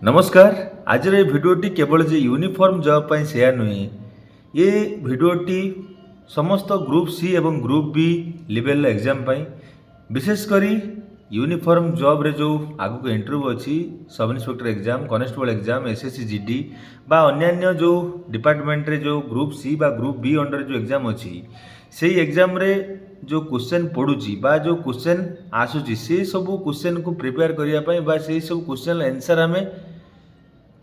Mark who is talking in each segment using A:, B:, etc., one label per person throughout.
A: नमस्कार। आज भिडियोटी केवल जे यूनिफॉर्म जॉब पर सेयार नुहे। ये भिडियोटी समस्त ग्रुप सी एवं ग्रुप बी लेवल एग्जाम पाई विशेषकर यूनिफॉर्म जॉब रे जो आगु इंटरव्यू अच्छी sub inspector exam constable exam SSC GD बा अन्यान्य जो डिपार्टमेंट रे जो ग्रुप सी बा ग्रुप बी अंडर जो एग्जाम अच्छी से एग्जाम रे जो क्वेश्चन पड़ुची बा जो क्वेश्चन आसूची से सब क्वेश्चन को प्रिपेयर करने बा से सब क्वेश्चन आंसर आम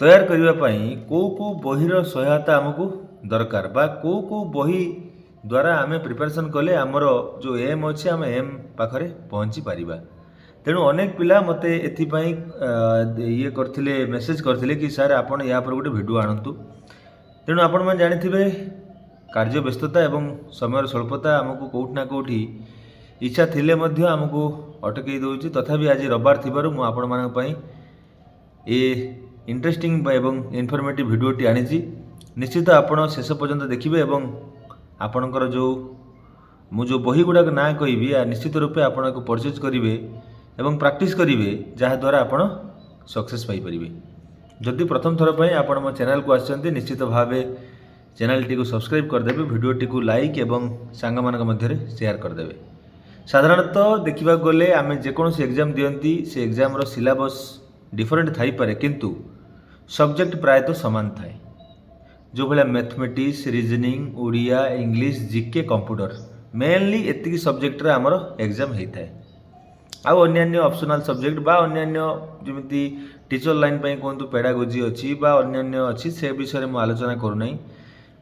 A: तैयार करने को बहीर सहायता आमको दरकार बा को बही द्वारा आम प्रिपरेशन कले आमर जो एम अच्छे आम एम पाखरे पहुँची पारिबा। तेणु अनेक पिला मते एथिपाई ये करथिले मेसेज करथिले कि सर आपण या पर गोटे वीडियो आणंतु। तेणु आपण मन जानिथिबे कार्य व्यस्तता एवं समय स्वल्पता आमको कोउठ ना कोउठी इच्छा थिले मध्य आमको अटकई दउची। तथापि आज रविवार थिबारु मु आपण मानक पई ए इंटरेस्टिंग एवं इनफॉर्मेटिव वीडियोटी आनीची। निश्चित आपण शेष पर्यंत देखिबे एवं आपणकर जो मु जो बही गुड़ाक ना कहबी निश्चित रूपे आपण को परचेज करेंगे एवं प्रैक्टिस करेंगे जहाँद्वारा आपण सक्सेस पाई परिबे। जदि प्रथम थर पर आपण मो चैनल को आछंती निश्चित भाव चैनल टी को सब्सक्राइब करदेवे, वीडियोटी को लाइक एवं सांग मानक मध्य शेयर करदेवे। साधारणतः देखा गले आम जेकोसी एग्जाम दियंती से एग्जाम रो सिलेबस डिफरेंट थाई पारे किंतु सब्जेक्ट प्रायतः सामान थाए। जो भाया mathematics reasoning Odia English GK computer mainly एतिकी सब्जेक्ट आमर एग्जाम होता है। आउ अन्यान्य ऑप्शनल सब्जेक्ट बा अन्यान्य जमी टीचर लाइन पे कहतु पेडागोजी अच्छी बा अन्यान्य अच्छी से विषय में आलोचना करूना।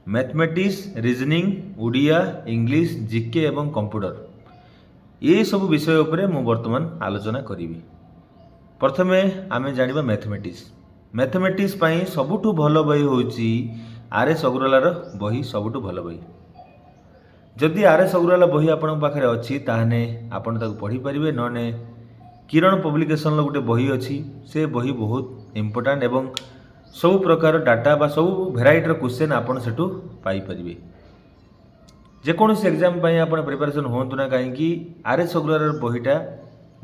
A: Mathematics reasoning Odia English GK एवं कंप्यूटर ये सब विषय उपरे मु वर्तमान आलोचना करी। प्रथमे आमे जानिबा मैथमेटिक्स पई सबुठु भल बही होची आरएस अग्रवाल बही सबुठु भल बही। जदि आरएस अग्रवाल बही आपण पाखे अच्छी ताहने आपण ताको पढ़ी पारिबे। नने किरण पब्लिकेशन गोटे बही अच्छी से बही बहुत इम्पोर्टाट एवं सब प्रकार डाटा बा सब भेराइटर क्वेश्चन आपण सेठू पाई परिबे। जेकोसी एग्जाम पई आपण प्रिपरेशन होंतु ना कहीं आरएस अग्रवाल बहीटा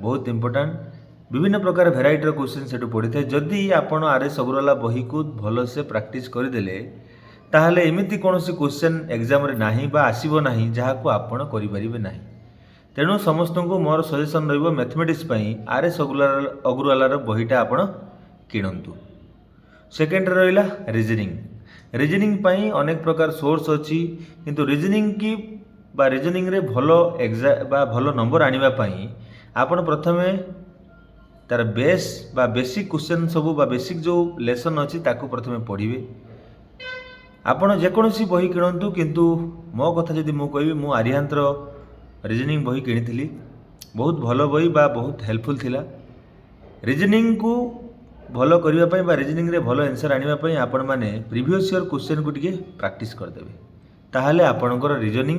A: बहुत इम्पोर्टाट विभिन्न प्रकार भेराइटर क्वेश्चन सेठू पड़ी था। जदि आपण आरएस अग्रवाल बही को भल से प्रैक्टिस करदेले ताहले एमिति कौनसी क्वेश्चन एग्जाम रे नाही बा आसीबो नाही जहाको आपण करि परिबे नाही। तेणु समस्त को मोर सजेशन रहिबो मैथमेटिक्स पई आरएस अग्रवाल बहीटा आपण किणंतु। सेकेंड रहिला रीजनिंग पई अनेक प्रकार सोर्स अच्छी किंतु रीजनिंग की बा रीजनिंग रे भलो एग्जाम बा भलो नंबर आनिबा पई आपण प्रथमे तार बेस बा बेसिक क्वेश्चन सब बा बेसिक जो लेसन अच्छी ताकू प्रथमे पढ़िबे। आपण जेकोसी बही किणतु किंतु मो कथा जदि मु कहबी मु आर्यांतर रीजनिंग बही किणी बहुत भल बही बा बहुत हेल्पफुल थिला। रीजनिंग को भल करबा पई बा रीजनिंग रे भल आंसर आनिबा पई आपण माने प्रीवियस ईयर क्वेश्चन को टिके प्रैक्टिस करदेबे ताहाले आपणकर रीजनिंग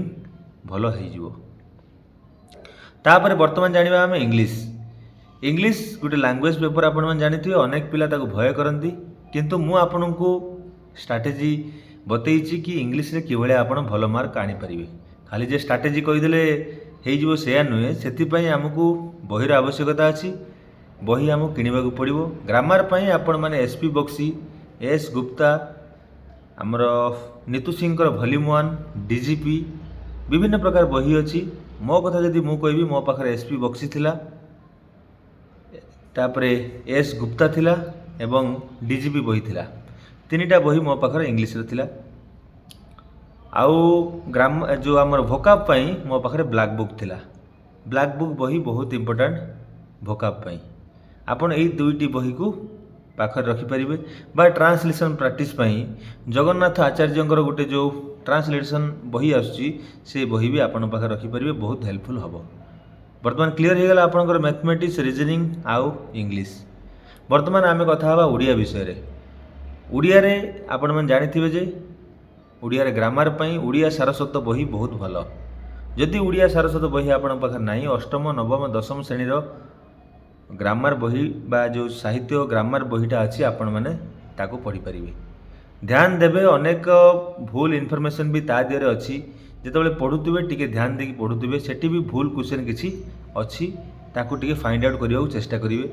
A: भल होई जिवो। तापर वर्तमान जानिबा हम इंग्लिश गोटे लैंग्वेज पेपर आपण मन जानिथिबे अनेक पिला ताको भय करंती किंतु मु आपनको स्ट्रैटेजी बतईची कि इंग्लिश रे किभले आपण भल मार्क आनी परिबे। खाली जे स्ट्रैटेजी कहिदेले हेई जिवो सेया नुहे, सेथिपई हमकु बहीर आवश्यकता अछि। बही हमकु किनिबा को पड़िबो। ग्रामर पई आपण माने एसपी बक्सी एस गुप्ता हमर नीतू सिंह वॉल्यूम 1 डीजीपी विभिन्न प्रकार बही अछि। मो कथा जदि मु कहबी मो पाखरे एसपी बक्सी थिला तापरे एस गुप्ता थिला एवं डीजीपी बही थिला। तीनिटा बही मो पाखरे इंग्लिश रे थिला। आउ ग्राम जो आमर भोकाब पई मो पाखरे ब्लैक बुक थिला। ब्लैक बुक बही बहुत इम्पोर्टेंट भोकाब पई आपण एई दुईटी बही को पाखरे रखि परिबे। बा ट्रांसलेशन प्रैक्टिस पई जगन्नाथ आचार्यंकर गोटे जो ट्रांसलेशन बही आसुची से बही भी आपण पाखरे रखि परिबे बहुत हेल्पफुल हबो। वर्तमान क्लियर हो गला आपनकर मैथमेटिक्स रीजनिंग आउ इंग्लिश। वर्तमान आमे कथा हवा ओडिया विषय रे। ओडिया रे आपण मन जानिथिबे जे ओडिया रे ग्रामर पई ओडिया सारस्वत बही बहुत भल। जदि ओडिया सारस्वत बही आपण पाखर नाही अष्टम नवम दशम श्रेणी रो ग्रामर बही बा जो साहित्य ग्रामर बहीटा अच्छी आपण माने ताको पढ़ी परिबे। ध्यान देबे अनेक भूल इनफॉरमेशन भी ता दियरे अच्छी जितेबाला पढ़ुवे टिके ध्यान देकी पढ़ुवे सेठी भी भूल क्वेश्चन किसी अच्छी ताकू टिके फाइंड आउट करने चेष्टा करेंगे।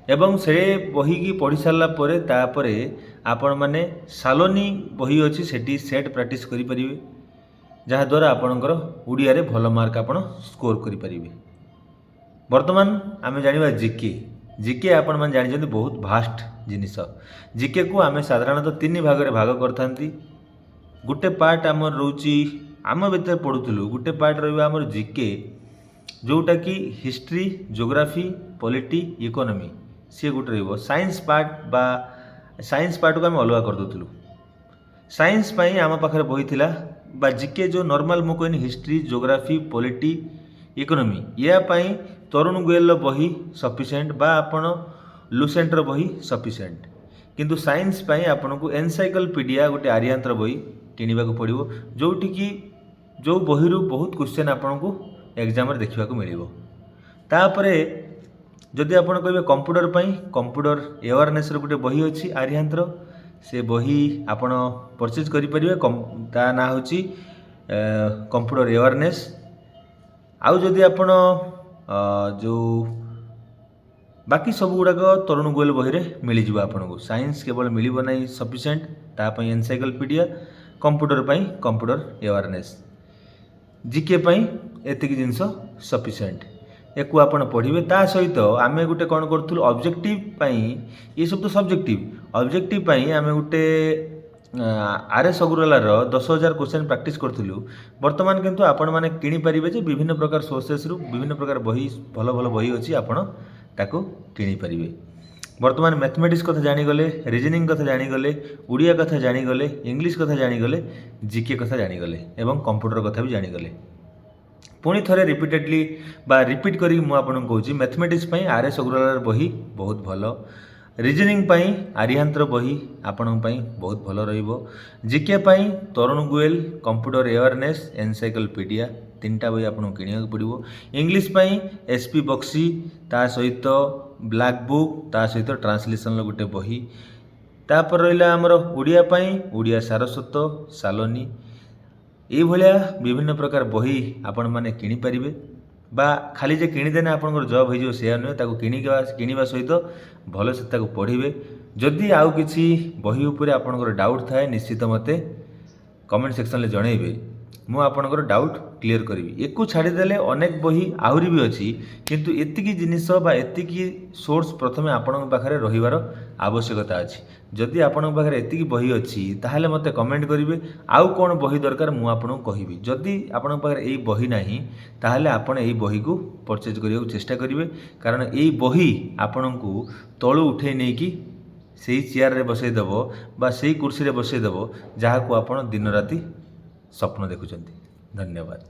A: एवं से बही की पढ़ी सारा पर तापर आपण मैंने सालोनी बही अच्छी सेठी सेट प्रैक्टिस करें जहाँद्वारा आपणकर ओडिया रे भल मार्क आपण स्कोर करें। बर्तमान आम जाना जीके। जीके आपण मैंने जानते बहुत भास्ट जिनिस। जीके को आम साधारणतः 3 भाग में भाग करथांती। गोटे पार्ट आमर रोची आम भीतर पढ़ुलु गोटे पार्ट रहा जीके जोटा कि हिस्ट्री जोग्राफी पॉलिटी इकोनॉमी सी गोटे रही। साइंस पार्ट को आम अलग कर दूलु। साइंस पाई आम पाखे बही थिला बा जीके जो नॉर्मल मु कहनी हिस्ट्री जोग्राफी पॉलिटी इकोनॉमी या पाई तरुण गोयल बही सफिशिएंट बा आपण लुसेंटर बही सफिशिएंट। किंतु साइंस पाई आपन को एनसाइक्लोपीडिया गोटे आर्यांतर बही किनिबा को पड़िबो जोठी कि जो बही रु बहुत क्वेश्चन आपन को एग्जाम रे देखिबा को मिलिबो। तापरे जदि आपन कहबे कंप्यूटर पाई कंप्यूटर अवेयरनेस रो गोटे बही अछि आर्यांतर से बही आपण परचेज करि परिबे। ता ना होची कंप्यूटर अवेयरनेस। आउ जदि आपण जो बाकी सब गुड़ाक तरुण गोयल बही रे मिल जाव आपको। साइंस केवल मिलिबो नहीं सफिशिएंट तापाई एनसाइक्लोपीडिया कंप्यूटर पाई कंप्यूटर अवेयरनेस जीके पाई एतिक जिनस सफिशिएंट एक आपण पढ़े। ता सहित आम गोटे कौन करूँ ऑब्जेक्टिव पाई ये सब तो सब्जेक्टिव ऑब्जेक्टिव पाई आम गोटे आरएस अग्रवालार 10,000 क्वेश्चन प्रैक्टिस करूँ। बर्तमान किंतु आपण मैंने किनीपारे विभिन्न प्रकार सोर्सेस रु विभिन्न प्रकार बही भल भल बही अच्छी आपण ताको किनीपारे। बर्तमान मैथमेटिक्स कथा जानीगले रिजनिंग कथा जानीगले उड़िया कथा जानीगले इंग्लिश कथा जानीगले जीके कथा जानीगले एवं कंप्यूटर कथा भी जानीगले। पुणी थे रिपीटेडली बा रिपीट करी मु आपन कहूँ मैथमेटिक्स पाई आरएस अग्रवाल बही बहुत भल। रिजनिंग पाई आर्यांतर बही आपण पाई बहुत भल रहिबो। जीके पाई तरुण गोयल कंप्यूटर अवेयरनेस एनसाइक्लोपीडिया 3टा बही आपन किनिया पड़िबो। इंग्लिश पाई एसपी बक्सी ता सहित ब्लैक बुक ता सहित ट्रांसलेशन गोटे बही। तापर रहिला हमर उड़िया पाई उड़िया सारस्वत सालोनी ये भलिया विभिन्न प्रकार बही आपण माने किनी परिबे बा खाली जे किनीदेने आपनकर जॉब हो से नुहे ताको किनिबा सहित भल से ताको पढ़िबे। जदि आउ किछि बही उपरे आपनकर डाउट थाए निश्चित मते कमेंट सेक्शन ले जणैबे मु आपनकर डाउट क्लियर करी। एको छाड़ी देले अनेक बही आहुरी भी अच्छी किंतु एतिकी जिनिस बा एतिकी सोर्स प्रथमे आपन पाखरे रहिबार आवश्यकता अछि। जदि आपन पाखरे एतिकी बही अच्छी ताहले मते कमेंट करिवे आउ कोन बही दरकार मु आपन कहिबी। जदि आपन पाखरे एई बही नाही ताहले आपन एई बही को परचेज करियो चेष्टा करिवे कारण एई बही आपन को तळु उठै नै कि सेई चेयर रे बसै देबो बा सेई कुर्सी रे बसै देबो जहा को आपन दिन राति स्वप्न देखुचंती। धन्यवाद।